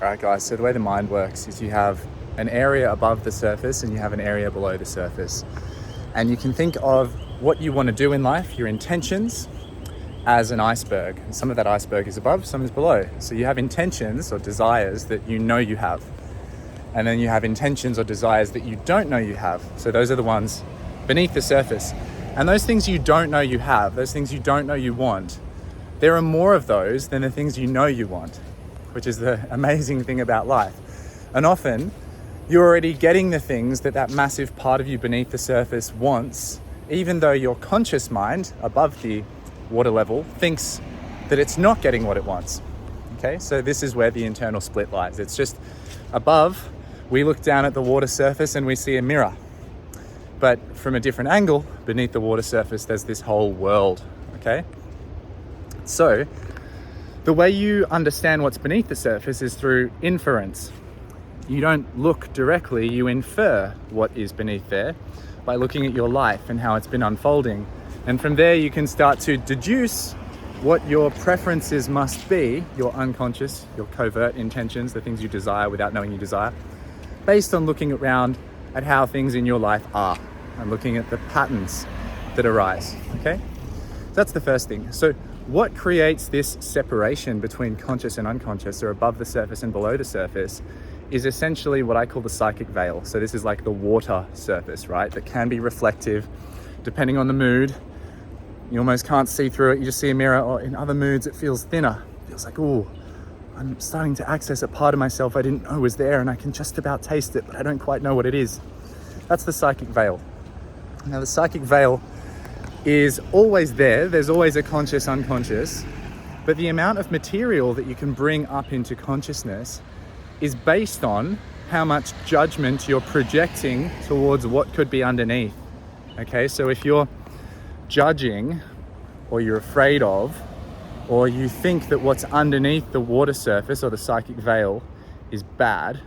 Alright guys, so the way the mind works is you have an area above the surface and you have an area below the surface. And you can think of what you want to do in life, your intentions, as an iceberg. And some of that iceberg is above, some is below. So you have intentions or desires that you know you have. And then you have intentions or desires that you don't know you have. So those are the ones beneath the surface. And those things you don't know you have, those things you don't know you want, there are more of those than the things you know you want, which is the amazing thing about life. And often you're already getting the things that massive part of you beneath the surface wants, even though your conscious mind above the water level thinks that it's not getting what it wants. Okay, so this is where the internal split lies. It's just above, we look down at the water surface and we see a mirror. But from a different angle, beneath the water surface, there's this whole world, okay? So the way you understand what's beneath the surface is through inference. You don't look directly, you infer what is beneath there by looking at your life and how it's been unfolding. And from there you can start to deduce what your preferences must be, your unconscious, your covert intentions, the things you desire without knowing you desire, based on looking around at how things in your life are and looking at the patterns that arise, okay? So that's the first thing. So what creates this separation between conscious and unconscious, or above the surface and below the surface, is essentially what I call the psychic veil. So this is like the water surface, right? That can be reflective depending on the mood. You almost can't see through it, you just see a mirror, or in other moods it feels thinner. It feels like, oh, I'm starting to access a part of myself I didn't know was there and I can just about taste it, but I don't quite know what it is. That's the psychic veil. Now the psychic veil is always there. There's always a conscious, unconscious, but the amount of material that you can bring up into consciousness is based on how much judgment you're projecting towards what could be underneath. Okay, so if you're judging, or you're afraid of, or you think that what's underneath the water surface or the psychic veil is bad,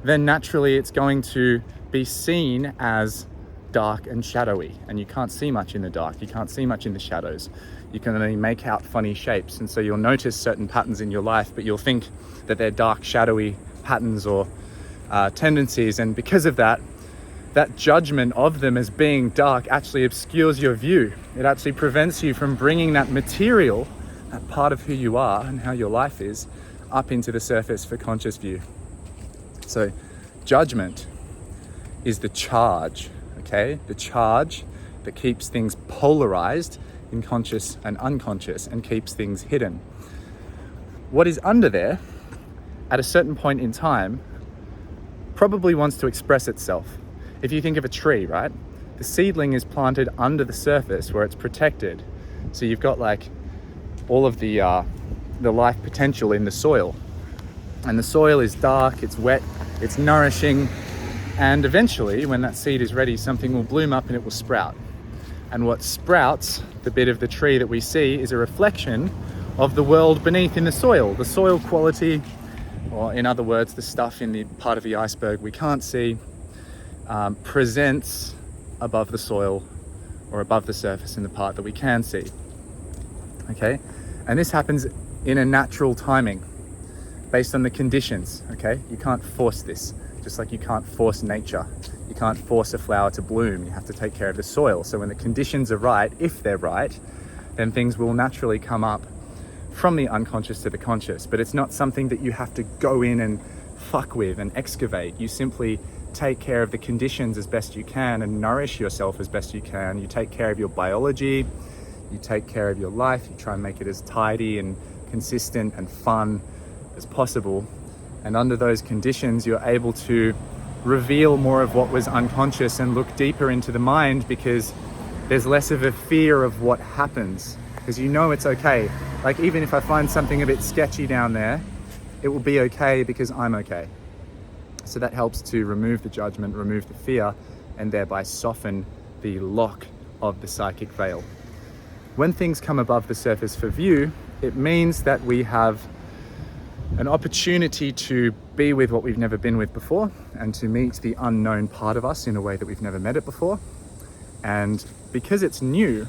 then naturally it's going to be seen as dark and shadowy, and you can't see much in the dark, you can't see much in the shadows, you can only make out funny shapes. And so you'll notice certain patterns in your life, but you'll think that they're dark, shadowy patterns or tendencies, and because of that judgment of them as being dark actually obscures your view. It actually prevents you from bringing that material, that part of who you are and how your life is, up into the surface for conscious view. So judgment is the charge, okay? The charge that keeps things polarized in conscious and unconscious and keeps things hidden. What is under there at a certain point in time probably wants to express itself. If you think of a tree, right? The seedling is planted under the surface where it's protected. So you've got like all of the life potential in the soil. And the soil is dark, it's wet, it's nourishing. And eventually, when that seed is ready, something will bloom up and it will sprout. And what sprouts, the bit of the tree that we see, is a reflection of the world beneath in the soil. The soil quality, or in other words, the stuff in the part of the iceberg we can't see, presents above the soil or above the surface in the part that we can see. Okay? And this happens in a natural timing based on the conditions. Okay? You can't force this, just like you can't force nature. You can't force a flower to bloom. You have to take care of the soil. So when the conditions are right, if they're right, then things will naturally come up from the unconscious to the conscious. But it's not something that you have to go in and fuck with and excavate. You simply take care of the conditions as best you can and nourish yourself as best you can. You take care of your biology, you take care of your life, you try and make it as tidy and consistent and fun as possible. And under those conditions, you're able to reveal more of what was unconscious and look deeper into the mind, because there's less of a fear of what happens, because you know it's okay. Like, even if I find something a bit sketchy down there, it will be okay because I'm okay. So that helps to remove the judgment, remove the fear, and thereby soften the lock of the psychic veil. When things come above the surface for view, it means that we have an opportunity to be with what we've never been with before, and to meet the unknown part of us in a way that we've never met it before. And because it's new,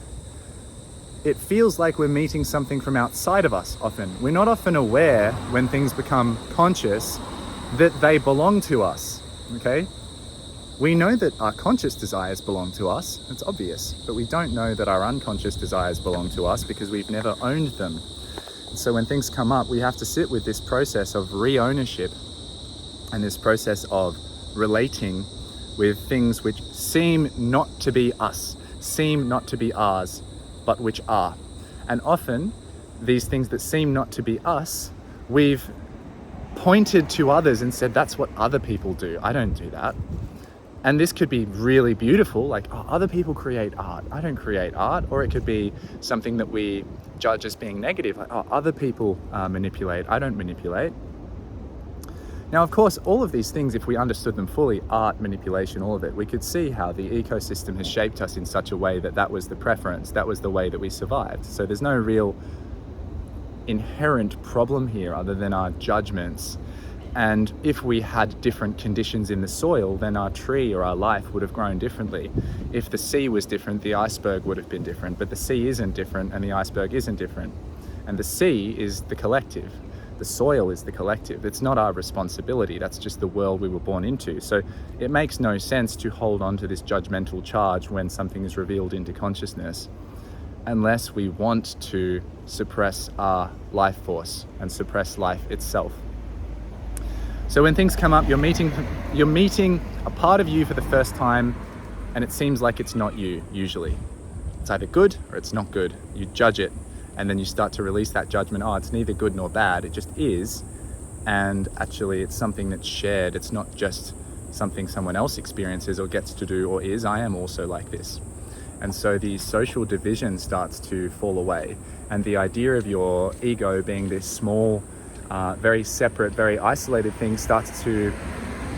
it feels like we're meeting something from outside of us often. We're not often aware when things become conscious that they belong to us, okay? We know that our conscious desires belong to us, it's obvious, but we don't know that our unconscious desires belong to us because we've never owned them. So when things come up, we have to sit with this process of re-ownership and this process of relating with things which seem not to be us, seem not to be ours, but which are. And often, these things that seem not to be us, we've pointed to others and said, that's what other people do. I don't do that. And this could be really beautiful, like, oh, other people create art. I don't create art. Or it could be something that we judge as being negative, like, oh, other people manipulate. I don't manipulate. Now, of course, all of these things, if we understood them fully, art, manipulation, all of it, we could see how the ecosystem has shaped us in such a way that that was the preference, that was the way that we survived. So there's no real inherent problem here other than our judgments. And if we had different conditions in the soil, then our tree or our life would have grown differently. If the sea was different, the iceberg would have been different, but the sea isn't different and the iceberg isn't different. And the sea is the collective. The soil is the collective. It's not our responsibility. That's just the world we were born into. So it makes no sense to hold on to this judgmental charge when something is revealed into consciousness, unless we want to suppress our life force and suppress life itself. So when things come up, you're meeting a part of you for the first time, and it seems like it's not you, usually. It's either good or it's not good. You judge it, and then you start to release that judgment. Oh, it's neither good nor bad, it just is. And actually it's something that's shared. It's not just something someone else experiences or gets to do or is. I am also like this. And so the social division starts to fall away. And the idea of your ego being this small, very separate, very isolated thing starts to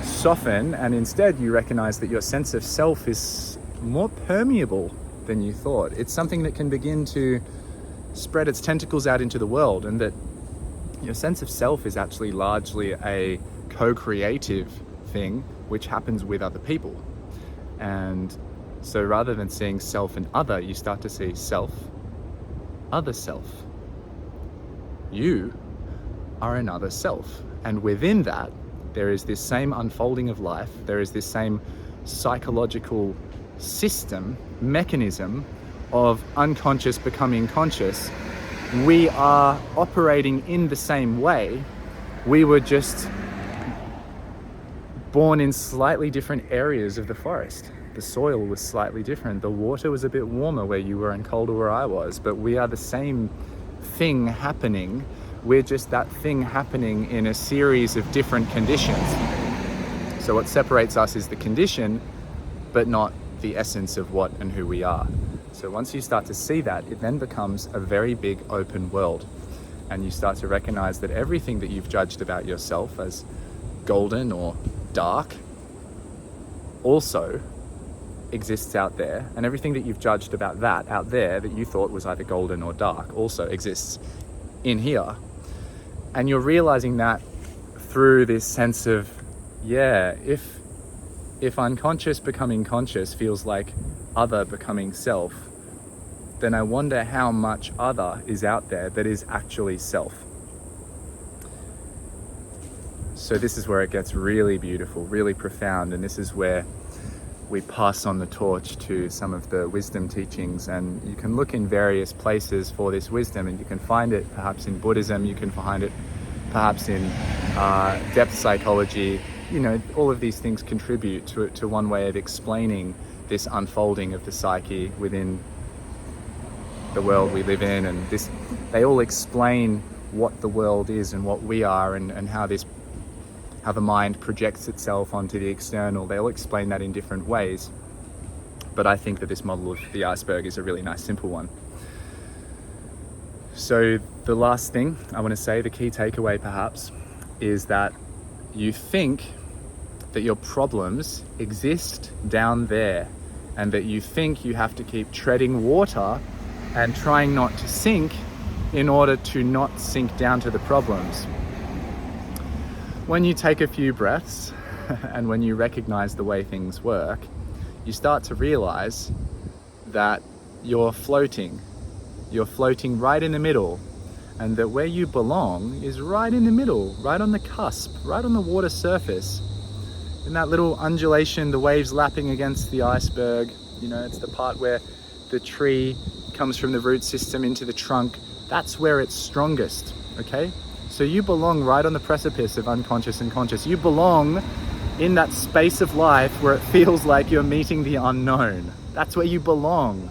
soften, and instead you recognize that your sense of self is more permeable than you thought. It's something that can begin to spread its tentacles out into the world, and that your sense of self is actually largely a co-creative thing which happens with other people. And so rather than seeing self and other, you start to see self, other self. You are another self, and within that there is this same unfolding of life. There is this same psychological system, mechanism of unconscious becoming conscious. We are operating in the same way. We were just born in slightly different areas of the forest. The soil was slightly different. The water was a bit warmer where you were and colder where I was, but we are the same thing happening. We're just that thing happening in a series of different conditions. So what separates us is the condition, but not the essence of what and who we are. So once you start to see that, it then becomes a very big open world. And you start to recognize that everything that you've judged about yourself as golden or dark also exists out there. And everything that you've judged about that out there that you thought was either golden or dark also exists in here. And you're realizing that through this sense of, yeah, if unconscious becoming conscious feels like other becoming self, then I wonder how much other is out there that is actually self. So this is where it gets really beautiful, really profound, and this is where we pass on the torch to some of the wisdom teachings. And you can look in various places for this wisdom, and you can find it perhaps in Buddhism, you can find it perhaps in depth psychology. You know, all of these things contribute to one way of explaining this unfolding of the psyche within the world we live in, and this, they all explain what the world is and what we are, and how the mind projects itself onto the external. They all explain that in different ways. But I think that this model of the iceberg is a really nice, simple one. So the last thing I want to say, the key takeaway perhaps, is that you think that your problems exist down there, and that you think you have to keep treading water and trying not to sink in order to not sink down to the problems. When you take a few breaths and when you recognize the way things work, you start to realize that you're floating you're floating right in the middle, and that where you belong is right in the middle, right on the cusp, right on the water surface. In that little undulation, the waves lapping against the iceberg, you know, it's the part where the tree comes from the root system into the trunk. That's where it's strongest, okay? So you belong right on the precipice of unconscious and conscious. You belong in that space of life where it feels like you're meeting the unknown. That's where you belong.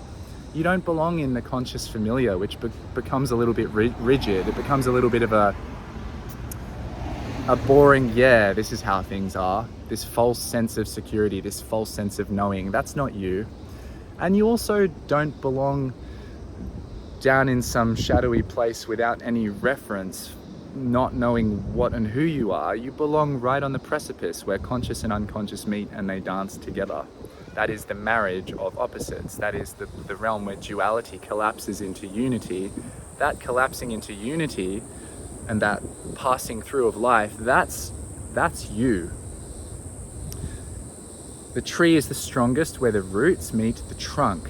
You don't belong in the conscious familiar, which becomes a little bit rigid. It becomes a little bit of a boring, yeah, this is how things are. This false sense of security, this false sense of knowing. That's not you. And you also don't belong down in some shadowy place without any reference, not knowing what and who you are. You belong right on the precipice where conscious and unconscious meet and they dance together. That is the marriage of opposites. That is the realm where duality collapses into unity. That collapsing into unity and that passing through of life, that's you. The tree is the strongest where the roots meet the trunk.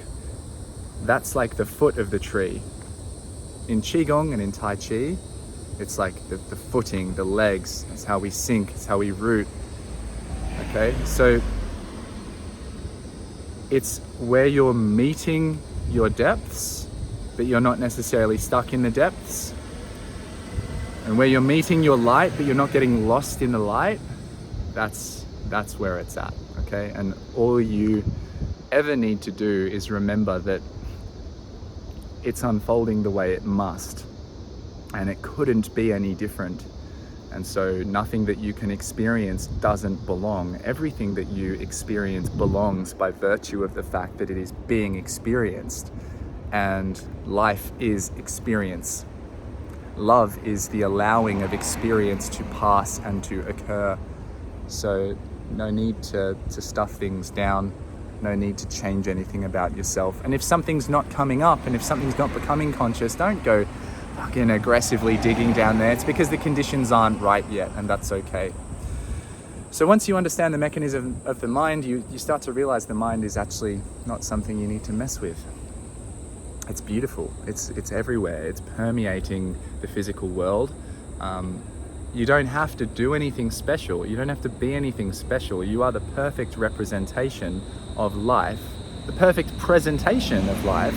That's like the foot of the tree. In Qigong and in Tai Chi, it's like the footing, the legs. It's how we sink, it's how we root. Okay, so it's where you're meeting your depths, but you're not necessarily stuck in the depths. And where you're meeting your light, but you're not getting lost in the light, that's where it's at, okay? And all you ever need to do is remember that it's unfolding the way it must, and it couldn't be any different. And so nothing that you can experience doesn't belong. Everything that you experience belongs by virtue of the fact that it is being experienced, and life is experience. Love is the allowing of experience to pass and to occur. So no need to stuff things down, no need to change anything about yourself. And if something's not coming up and if something's not becoming conscious, don't go fucking aggressively digging down there. It's because the conditions aren't right yet, and that's okay. So once you understand the mechanism of the mind, you start to realize the mind is actually not something you need to mess with. It's beautiful, it's everywhere, it's permeating the physical world. You don't have to do anything special, you don't have to be anything special. You are the perfect representation of life, the perfect presentation of life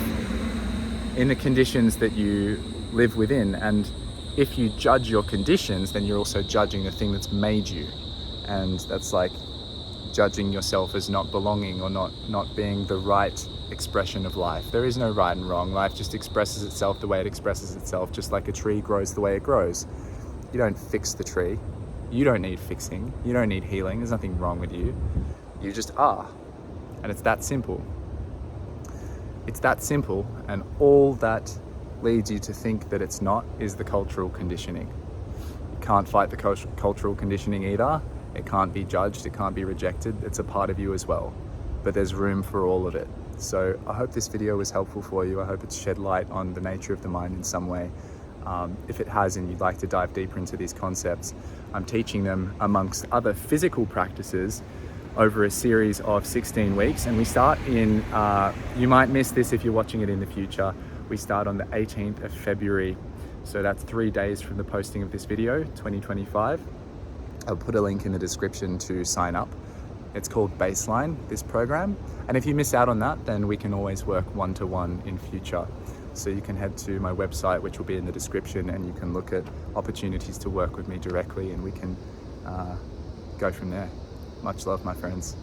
in the conditions that you live within. And if you judge your conditions, then you're also judging the thing that's made you. And that's like judging yourself as not belonging or not being the right expression of life. There is no right and wrong. Life just expresses itself the way it expresses itself, just like a tree grows the way it grows. You don't fix the tree. You don't need fixing. You don't need healing. There's nothing wrong with you. You just are. And it's that simple. It's that simple, and all that leads you to think that it's not is the cultural conditioning. You can't fight the cultural conditioning either. It can't be judged, it can't be rejected. It's a part of you as well, but there's room for all of it. So I hope this video was helpful for you. I hope it's shed light on the nature of the mind in some way. If it has and you'd like to dive deeper into these concepts, I'm teaching them amongst other physical practices over a series of 16 weeks. And we start in, you might miss this if you're watching it in the future, we start on the 18th of February. So that's 3 days from the posting of this video, 2025. I'll put a link in the description to sign up. It's called Baseline, this program. And if you miss out on that, then we can always work one-to-one in future. So you can head to my website, which will be in the description, and you can look at opportunities to work with me directly, and we can go from there. Much love, my friends.